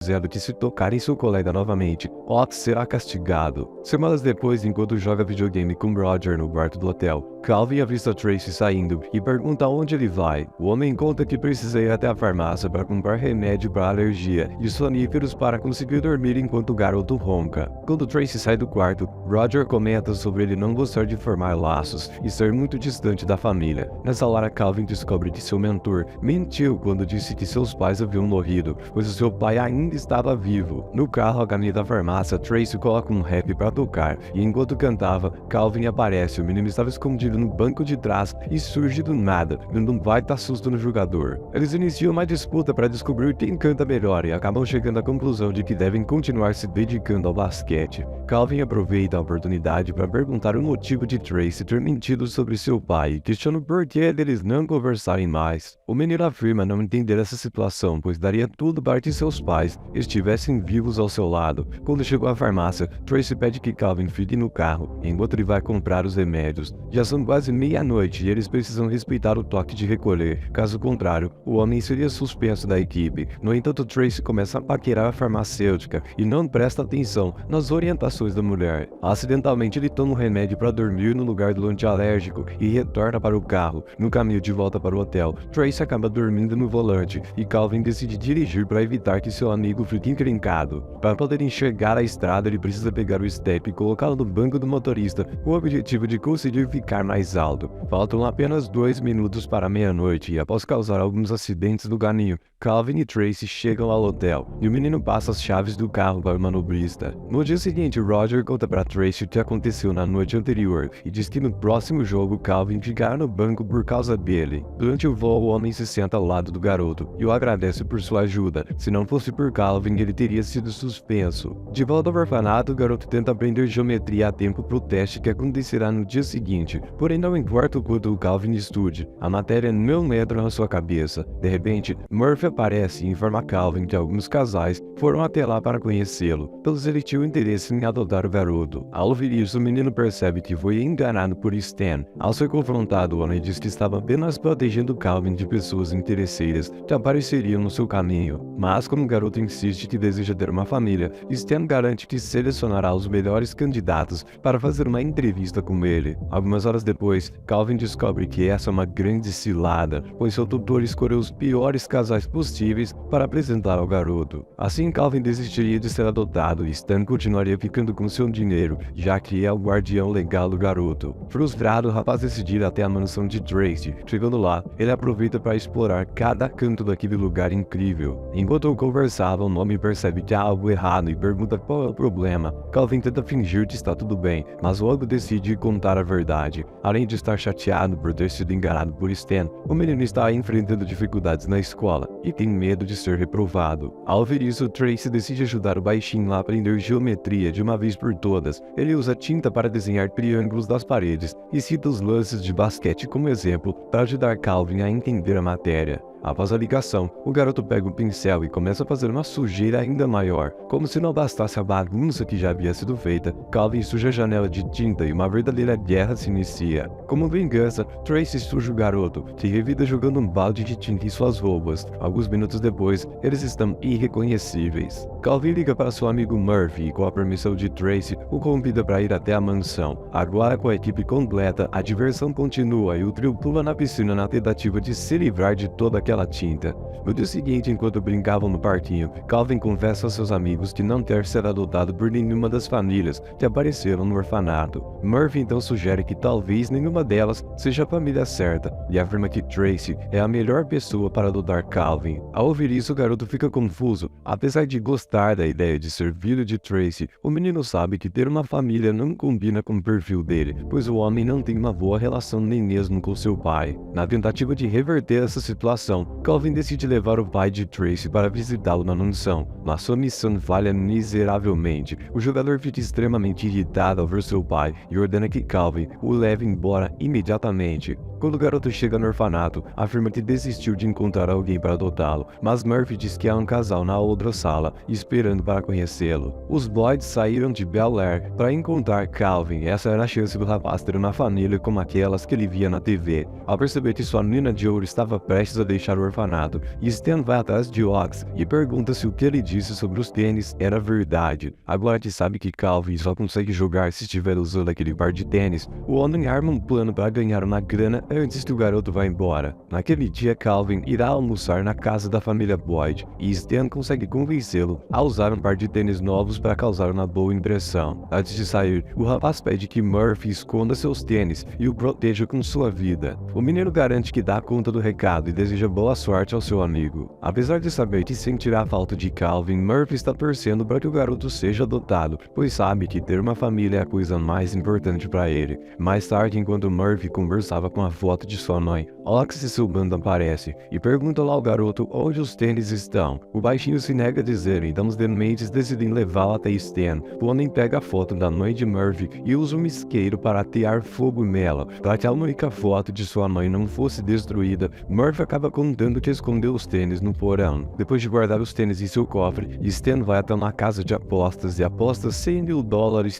dizendo que se tocar em seu colega novamente, Ox será castigado. Semanas depois, enquanto joga videogame com Roger no quarto do hotel, Calvin avista Tracy saindo e pergunta onde ele vai. O homem conta que precisa ir até a farmácia para comprar remédio para alergia e soníferos para conseguir dormir enquanto o garoto ronca. Quando Tracy sai do quarto, Roger comenta sobre ele não gostar de formar laços e ser muito distante da família. Nessa hora, Calvin descobre que seu mentor mentiu quando disse que seus pais haviam morrido, pois o seu pai ainda estava vivo. No carro a caminho da farmácia, Tracy coloca um rap para tocar e enquanto cantava, Calvin aparece. O menino estava escondido no banco de trás e surge do nada, dando um baita susto no jogador. Eles iniciam uma disputa para descobrir quem canta melhor e acabam chegando à conclusão de que devem continuar se dedicando ao basquete. Calvin aproveita a oportunidade para perguntar o motivo de Tracy ter mentido sobre seu pai e questiona por que deles não conversarem mais. O menino afirma não entender essa situação, pois daria tudo para que seus pais estivessem vivos ao seu lado. Quando chegou à farmácia, Tracy pede que Calvin fique no carro, enquanto ele vai comprar os remédios. Já são quase meia-noite e eles precisam respeitar o toque de recolher. Caso contrário, o homem seria suspenso da equipe. No entanto, Tracy começa a paquerar a farmacêutica e não presta atenção nas orientações da mulher. Acidentalmente, ele toma um remédio para dormir no lugar do antialérgico e retorna para o carro. No caminho de volta para o hotel, Tracy acaba dormindo no volante e Calvin decide dirigir para evitar que seu amigo fique encrencado. Para poder enxergar a estrada, ele precisa pegar o step e colocá-lo no banco do motorista com o objetivo de conseguir ficar mais alto. Faltam apenas 2 minutos para meia-noite e após causar alguns acidentes no caminho, Calvin e Tracy chegam ao hotel e o menino passa as chaves do carro para o manobrista. No dia seguinte, Roger conta para Tracy o que aconteceu na noite anterior e diz que no próximo jogo Calvin ficará no banco por causa dele. Durante o voo, o homem se senta ao lado do garoto e o agradece por sua ajuda. Se não fosse por Calvin, ele teria sido suspenso. De volta ao orfanato, o garoto tenta aprender geometria a tempo para o teste que acontecerá no dia seguinte, porém não importa o quanto o Calvin estude, a matéria não entra na sua cabeça. De repente, Murphy aparece e informa Calvin que alguns casais foram até lá para conhecê-lo, pois ele tinha interesse em adotar o garoto. Ao ouvir isso, o menino percebe que foi enganado por Stan. Ao ser confrontado, o homem diz que estava apenas protegendo Calvin de pessoas interesseiras que apareceriam no seu caminho. Mas como o garoto insiste que deseja ter uma família, Stan garante que selecionará os melhores candidatos para fazer uma entrevista com ele. Algumas horas depois, Calvin descobre que essa é uma grande cilada, pois seu tutor escolheu os piores casais possíveis para apresentar ao garoto. Assim, Calvin desistiria de ser adotado e Stan continuaria ficando com seu dinheiro, já que é o guardião legal do garoto. Frustrado, o rapaz decide ir até a mansão de Tracy. Chegando lá, ele aproveita para explorar cada canto daquele lugar incrível. Enquanto conversavam, o homem percebe que há algo errado e pergunta qual é o problema. Calvin tenta fingir que está tudo bem, mas logo decide contar a verdade. Além de estar chateado por ter sido enganado por Stan, o menino está enfrentando dificuldades na escola e tem medo de ser reprovado. Ao ver isso, Tracy decide ajudar o baixinho a aprender geometria de uma vez por todas. Ele usa tinta para desenhar triângulos das paredes e cita os lances de basquete como exemplo para ajudar Calvin a entender a matéria. Após a ligação, o garoto pega um pincel e começa a fazer uma sujeira ainda maior. Como se não bastasse a bagunça que já havia sido feita, Calvin suja a janela de tinta e uma verdadeira guerra se inicia. Como vingança, Tracy suja o garoto, que revida jogando um balde de tinta em suas roupas. Alguns minutos depois, eles estão irreconhecíveis. Calvin liga para seu amigo Murphy e, com a permissão de Tracy, o convida para ir até a mansão. Agora, com a equipe completa, a diversão continua e o trio pula na piscina na tentativa de se livrar de toda aquela tinta. No dia seguinte, enquanto brincavam no parquinho, Calvin confessa a seus amigos que não ter sido adotado por nenhuma das famílias que apareceram no orfanato. Murphy então sugere que talvez nenhuma delas seja a família certa e afirma que Tracy é a melhor pessoa para adotar Calvin. Ao ouvir isso, o garoto fica confuso. Apesar de gostar da ideia de ser filho de Tracy, o menino sabe que ter uma família não combina com o perfil dele, pois o homem não tem uma boa relação nem mesmo com seu pai. Na tentativa de reverter essa situação, Calvin decide levar o pai de Tracy para visitá-lo na mansão, mas sua missão falha miseravelmente. O jogador fica extremamente irritado ao ver seu pai e ordena que Calvin o leve embora imediatamente. Quando o garoto chega no orfanato, afirma que desistiu de encontrar alguém para adotá-lo, mas Murphy diz que há um casal na outra sala, esperando para conhecê-lo. Os Boyds saíram de Bel Air para encontrar Calvin. Essa era a chance do rapaz ter uma família como aquelas que ele via na TV. Ao perceber que sua nina de ouro estava prestes a deixar o orfanato, Stan vai atrás de Ox e pergunta se o que ele disse sobre os tênis era verdade. Agora que sabe que Calvin só consegue jogar se estiver usando aquele par de tênis, o homem arma um plano para ganhar uma grana antes que o garoto vá embora. Naquele dia, Calvin irá almoçar na casa da família Boyd e Stan consegue convencê-lo a usar um par de tênis novos para causar uma boa impressão. Antes de sair, o rapaz pede que Murphy esconda seus tênis e o proteja com sua vida. O menino garante que dá conta do recado e deseja boa sorte ao seu amigo. Apesar de saber que sentirá a falta de Calvin, Murphy está torcendo para que o garoto seja adotado, pois sabe que ter uma família é a coisa mais importante para ele. Mais tarde, enquanto Murphy conversava com a foto de sua mãe, Ox e seu bando aparece e pergunta lá ao garoto onde os tênis estão. O baixinho se nega a dizer, então os dementes decidem levá-lo até Stan. O homem pega a foto da mãe de Murphy e usa um isqueiro para atear fogo nela. Para que a única foto de sua mãe não fosse destruída, Murphy acaba contando que escondeu os tênis no porão. Depois de guardar os tênis em seu cofre, Stan vai até uma casa de apostas e aposta $100 mil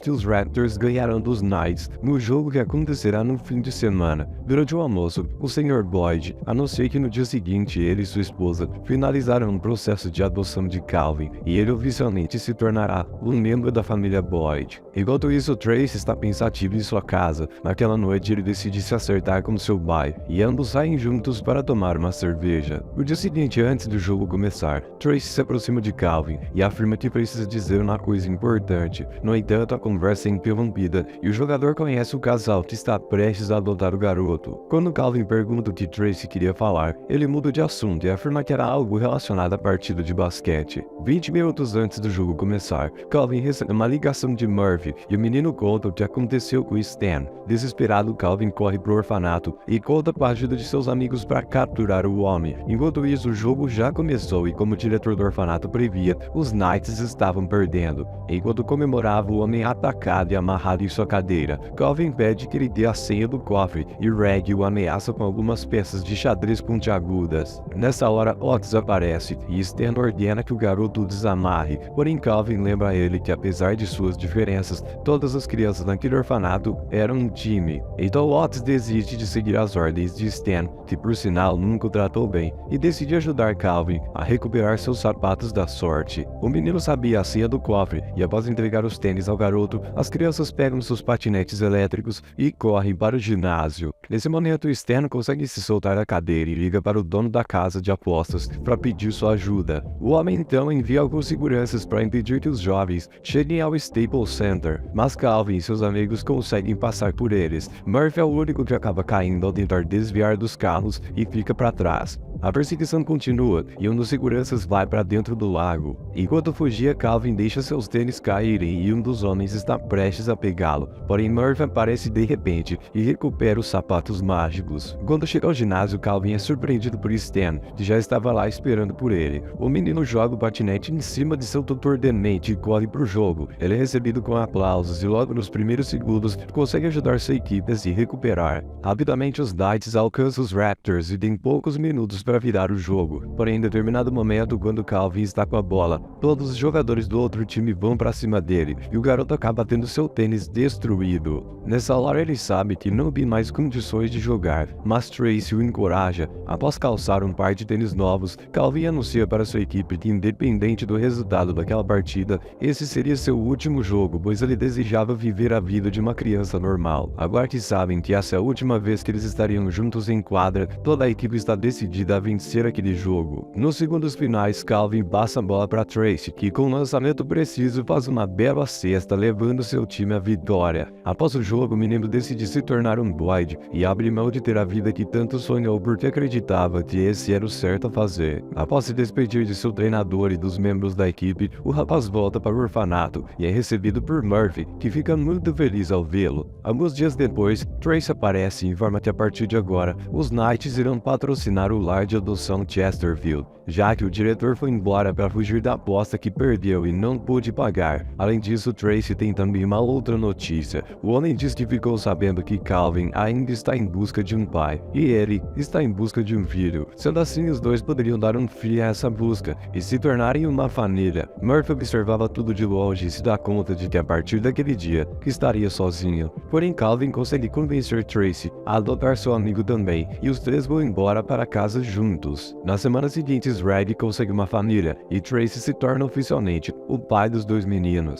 que os Raptors ganharam dos Knights no jogo que acontecerá no fim de semana. Durante o almoço, o Sr. Boyd anuncia que no dia seguinte ele e sua esposa finalizaram um processo de adoção de Calvin e ele oficialmente se tornará um membro da família Boyd. Enquanto isso, Tracy está pensativo em sua casa. Naquela noite, ele decide se acertar com seu pai e ambos saem juntos para tomar uma cerveja. No dia seguinte, antes do jogo começar, Tracy se aproxima de Calvin e afirma que precisa dizer uma coisa importante. No entanto, a conversa é interrompida e o jogador conhece o casal que está prestes a adotar o garoto. Quando Calvin pergunta o que Tracy queria falar, ele muda de assunto e afirma que era algo relacionado à partida de basquete. 20 minutos antes do jogo começar, Calvin recebe uma ligação de Murphy e o menino conta o que aconteceu com Stan. Desesperado, Calvin corre para o orfanato e conta com a ajuda de seus amigos para capturar o homem. Enquanto isso, o jogo já começou e, como o diretor do orfanato previa, os Knights estavam perdendo. Enquanto comemorava, o homem é atacado e amarrado em sua cadeira. Calvin pede que ele dê a senha do cofre e Reg o ameaça com algumas peças de xadrez pontiagudas. Nessa hora, Otis aparece e Stan ordena que o garoto o desamarre, porém Calvin lembra a ele que, apesar de suas diferenças, todas as crianças naquele orfanato eram um time. Então Otis desiste de seguir as ordens de Stan, que por sinal nunca o tratou bem, e decide ajudar Calvin a recuperar seus sapatos da sorte. O menino sabia a senha do cofre e, após entregar os tênis ao garoto, as crianças pegam seus patinetes elétricos e correm para o ginásio. Nesse momento, Stan consegue se soltar da cadeira e liga para o dono da casa de apostas para pedir sua ajuda. O homem então envia alguns seguranças para impedir que os jovens cheguem ao Staples Center, mas Calvin e seus amigos conseguem passar por eles. Murphy é o único que acaba caindo ao tentar desviar dos carros e fica para trás. A perseguição continua e um dos seguranças vai para dentro do lago. Enquanto fugia, Calvin deixa seus tênis caírem e um dos homens está prestes a pegá-lo. Porém, Murphy aparece de repente e recupera os sapatos mágicos. Quando chega ao ginásio, Calvin é surpreendido por Stan, que já estava lá esperando por ele. O menino joga o patinete em cima de seu tutor demente e corre para o jogo. Ele é recebido com aplausos e logo nos primeiros segundos consegue ajudar sua equipe a se recuperar. Rapidamente, os Knights alcançam os Raptors e tem poucos minutos para virar o jogo. Porém, em determinado momento, quando Calvin está com a bola, todos os jogadores do outro time vão para cima dele e o garoto acaba tendo seu tênis destruído. Nessa hora, ele sabe que não tem mais condições de jogar, mas Tracy o encoraja. Após calçar um par de tênis novos, Calvin anuncia para sua equipe que, independente do resultado daquela partida, esse seria seu último jogo, pois ele desejava viver a vida de uma criança normal. Agora que sabem que essa é a última vez que eles estariam juntos em quadra, toda a equipe está decidida a vencer aquele jogo. Nos segundos finais, Calvin passa a bola para Tracy, que com o lançamento preciso faz uma bela cesta, levando seu time à vitória. Após o jogo, o menino decide se tornar um Boyd e abre mão de ter a vida que tanto sonhou porque acreditava que esse era o certo a fazer. Após se despedir de seu treinador e dos membros da equipe, o rapaz volta para o orfanato e é recebido por Murphy, que fica muito feliz ao vê-lo. Alguns dias depois, Tracy aparece e informa que a partir de agora, os Knights irão patrocinar o lar de adoção Chesterfield, já que o diretor foi embora para fugir da aposta que perdeu e não pôde pagar. Além disso, Tracy tem também uma outra notícia. O homem diz que ficou sabendo que Calvin ainda está em busca de um pai, e ele está em busca de um filho. Sendo assim, os dois poderiam dar um fim a essa busca e se tornarem uma família. Murphy observava tudo de longe e se dá conta de que a partir daquele dia, que estaria sozinho. Porém, Calvin consegue convencer Tracy a adotar seu amigo também, e os três vão embora para casa juntos. Nas semanas seguintes, Red consegue uma família, e Tracy se torna oficialmente o pai dos dois meninos.